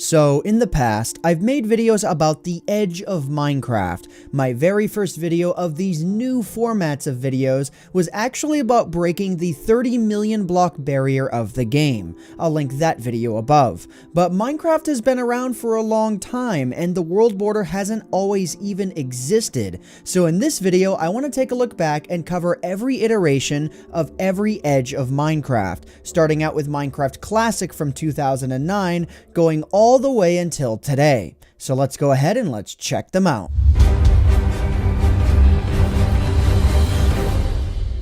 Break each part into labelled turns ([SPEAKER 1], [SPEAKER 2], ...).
[SPEAKER 1] So in the past, I've made videos about the edge of Minecraft. My very first video of these new formats of videos was actually about breaking the 30 million block barrier of the game. I'll link that video above. But Minecraft has been around for a long time and the world border hasn't always even existed. So in this video, I want to take a look back and cover every iteration of every edge of Minecraft, starting out with Minecraft Classic from 2009, going all the way until today. So let's go ahead and let's check them out.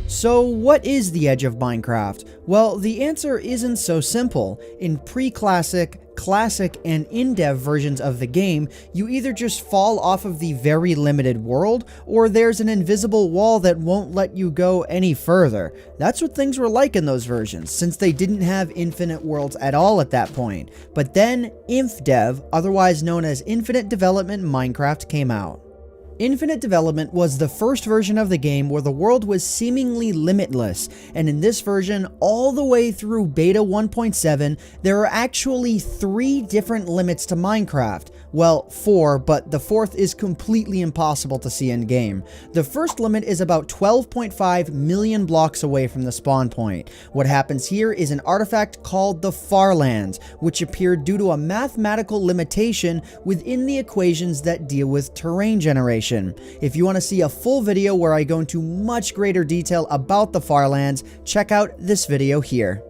[SPEAKER 1] So what is the edge of Minecraft? Well, the answer isn't so simple. In pre-classic, classic, and in-dev versions of the game, you either just fall off of the very limited world, or there's an invisible wall that won't let you go any further. That's what things were like in those versions, since they didn't have infinite worlds at all at that point. But then, InfDev, otherwise known as Infinite Development Minecraft, came out. Infinite Development was the first version of the game where the world was seemingly limitless, and in this version, all the way through Beta 1.7, there are actually 3 different limits to Minecraft. Well, 4, but the 4th is completely impossible to see in game. The first limit is about 12.5 million blocks away from the spawn point. What happens here is an artifact called the Farlands, which appeared due to a mathematical limitation within the equations that deal with terrain generation. If you want to see a full video where I go into much greater detail about the Farlands, check out this video here.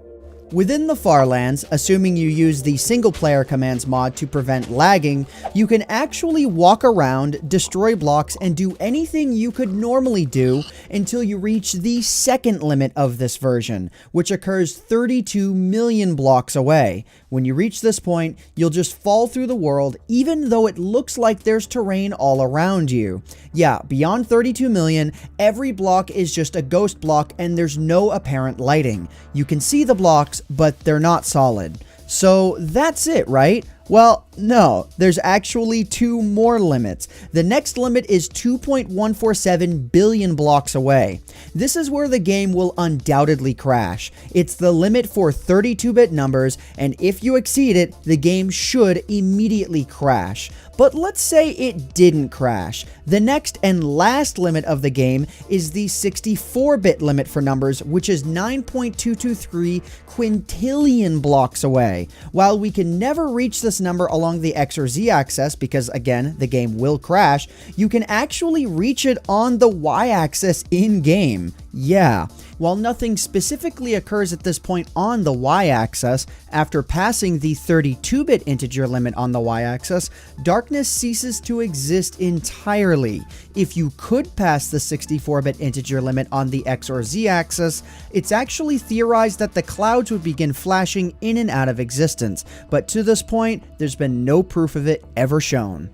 [SPEAKER 1] Within the Farlands, assuming you use the single player commands mod to prevent lagging, you can actually walk around, destroy blocks, and do anything you could normally do until you reach the second limit of this version, which occurs 32 million blocks away. When you reach this point, you'll just fall through the world even though it looks like there's terrain all around you. Yeah, beyond 32 million, every block is just a ghost block and there's no apparent lighting. You can see the blocks, but they're not solid. So that's it, right? Well, no, there's actually 2 more limits. The next limit is 2.147 billion blocks away. This is where the game will undoubtedly crash. It's the limit for 32-bit numbers, and if you exceed it, the game should immediately crash. But let's say it didn't crash. The next and last limit of the game is the 64-bit limit for numbers, which is 9.223 quintillion blocks away. While we can never reach this number along the X or Z axis because, again, the game will crash, you can actually reach it on the Y axis in-game. Yeah. While nothing specifically occurs at this point on the Y-axis, after passing the 32-bit integer limit on the Y-axis, darkness ceases to exist entirely. If you could pass the 64-bit integer limit on the X or Z-axis, it's actually theorized that the clouds would begin flashing in and out of existence, but to this point, there's been no proof of it ever shown.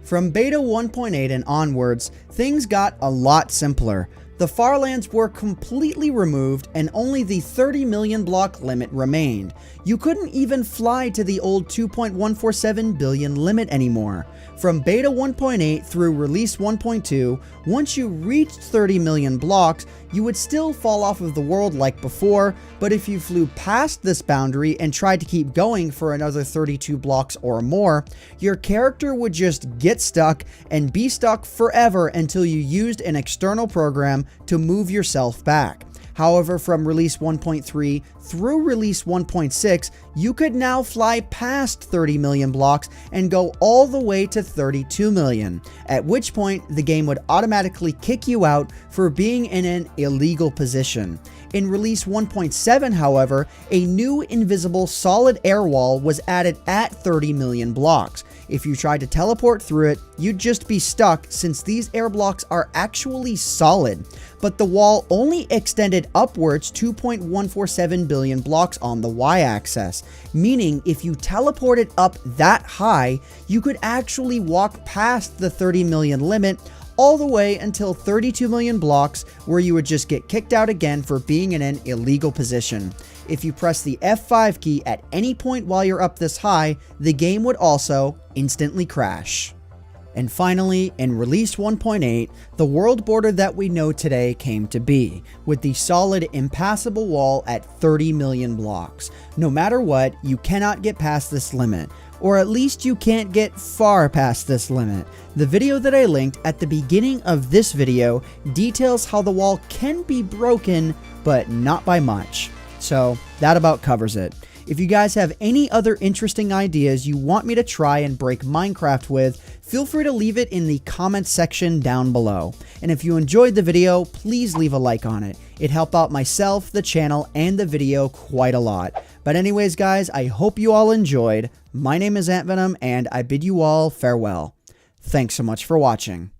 [SPEAKER 1] From Beta 1.8 and onwards, things got a lot simpler. The Farlands were completely removed and only the 30 million block limit remained. You couldn't even fly to the old 2.147 billion limit anymore. From Beta 1.8 through Release 1.2, once you reached 30 million blocks, you would still fall off of the world like before, but if you flew past this boundary and tried to keep going for another 32 blocks or more, your character would just get stuck and be stuck forever until you used an external program to move yourself back. However, from Release 1.3 through Release 1.6, you could now fly past 30 million blocks and go all the way to 32 million, at which point the game would automatically kick you out for being in an illegal position. In Release 1.7, however, a new invisible solid air wall was added at 30 million blocks. If you tried to teleport through it, you'd just be stuck since these air blocks are actually solid. But the wall only extended upwards 2.147 billion blocks on the Y-axis, meaning if you teleported up that high, you could actually walk past the 30 million limit all the way until 32 million blocks, where you would just get kicked out again for being in an illegal position. If you press the F5 key at any point while you're up this high, the game would also instantly crash. And finally, in Release 1.8, the world border that we know today came to be, with the solid impassable wall at 30 million blocks. No matter what, you cannot get past this limit. or at least you can't get far past this limit. The video that I linked at the beginning of this video details how the wall can be broken, but not by much. So that about covers it. If you guys have any other interesting ideas you want me to try and break Minecraft with, feel free to leave it in the comments section down below. And if you enjoyed the video, please leave a like on it. It helped out myself, the channel, and the video quite a lot. But anyways guys, I hope you all enjoyed. My name is AntVenom, and I bid you all farewell. Thanks so much for watching.